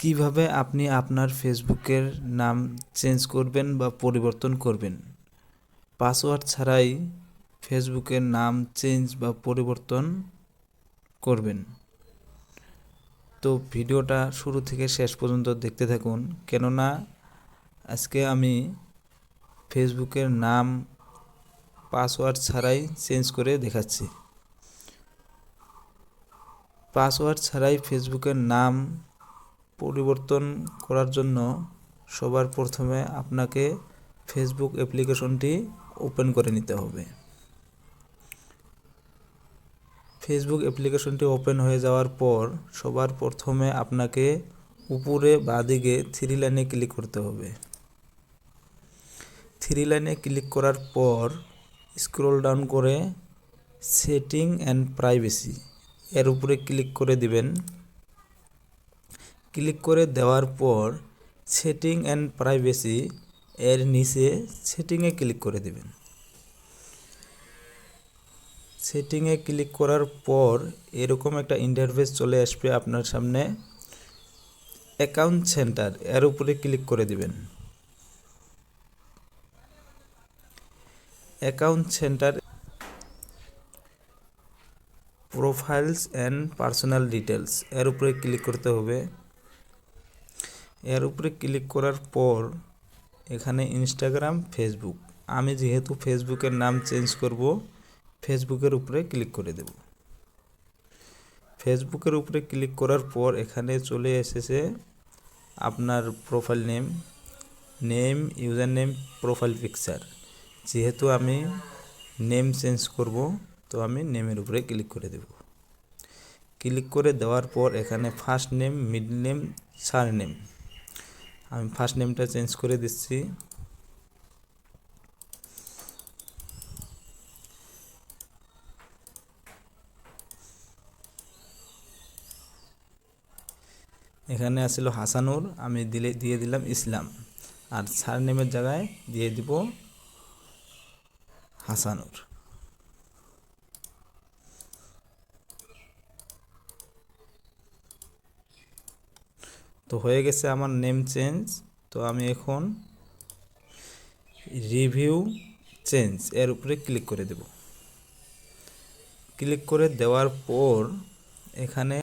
কিভাবে আপনি আপনার ফেসবুকের নাম চেঞ্জ করবেন বা পরিবর্তন করবেন? পাসওয়ার্ড ছাড়াই ফেসবুকের নাম চেঞ্জ বা পরিবর্তন করবেন। তো ভিডিওটা শুরু থেকে শেষ পর্যন্ত দেখতে থাকুন, কেননা আজকে আমি ফেসবুকের নাম পাসওয়ার্ড ছাড়াই চেঞ্জ করে দেখাচ্ছি। পাসওয়ার্ড ছাড়াই ফেসবুকের নাম পরিবর্তন করার জন্য সবার প্রথমে আপনাকে ফেসবুক অ্যাপ্লিকেশনটি ওপেন করে নিতে হবে। ফেসবুক অ্যাপ্লিকেশনটি ওপেন হয়ে যাওয়ার পর সবার প্রথমে আপনাকে উপরে বাঁদিকে থ্রি লাইনে ক্লিক করতে হবে। থ্রি লাইনে ক্লিক করার পর স্ক্রল ডাউন করে সেটিং অ্যান্ড প্রাইভেসি এর উপরে ক্লিক করে দিবেন। ক্লিক করে দেওয়ার পর সেটিং অ্যান্ড প্রাইভেসি এর নিচে সেটিংয়ে ক্লিক করে দিবেন। সেটিংয়ে ক্লিক করার পর এরকম একটা ইন্টারফেস চলে আসবে আপনার সামনে। অ্যাকাউন্ট সেন্টার এর উপরে ক্লিক করে দিবেন। Account centre profiles and personal details এর উপরে ক্লিক করতে হবে। এর উপরে ক্লিক করার পর এখানে ইনস্টাগ্রাম, ফেসবুক, আমি যেহেতু ফেসবুকের নাম চেঞ্জ করব, ফেসবুকের উপরে ক্লিক করে দেব। ফেসবুকের উপরে ক্লিক করার পর এখানে চলে এসেছে আপনার profile name, user name, profile picture. যেহেতু আমি নেম চেঞ্জ করব, তো আমি নেমের উপরে ক্লিক করে দেব। ক্লিক করে দেওয়ার পর এখানে first name, middle name, surname, আমি ফার্স্ট নেমটা চেঞ্জ করে দিচ্ছি। এখানে আসছিল হাসানুর, আমি দিয়ে দিলাম ইসলাম, আর সারনেমের জায়গায় দিয়ে দিব হাসানুর। তো হয়ে গেছে আমার নেম চেঞ্জ। তো আমি এখন রিভিউ চেঞ্জ এর উপরে ক্লিক করে দেব। ক্লিক করে দেওয়ার পর এখানে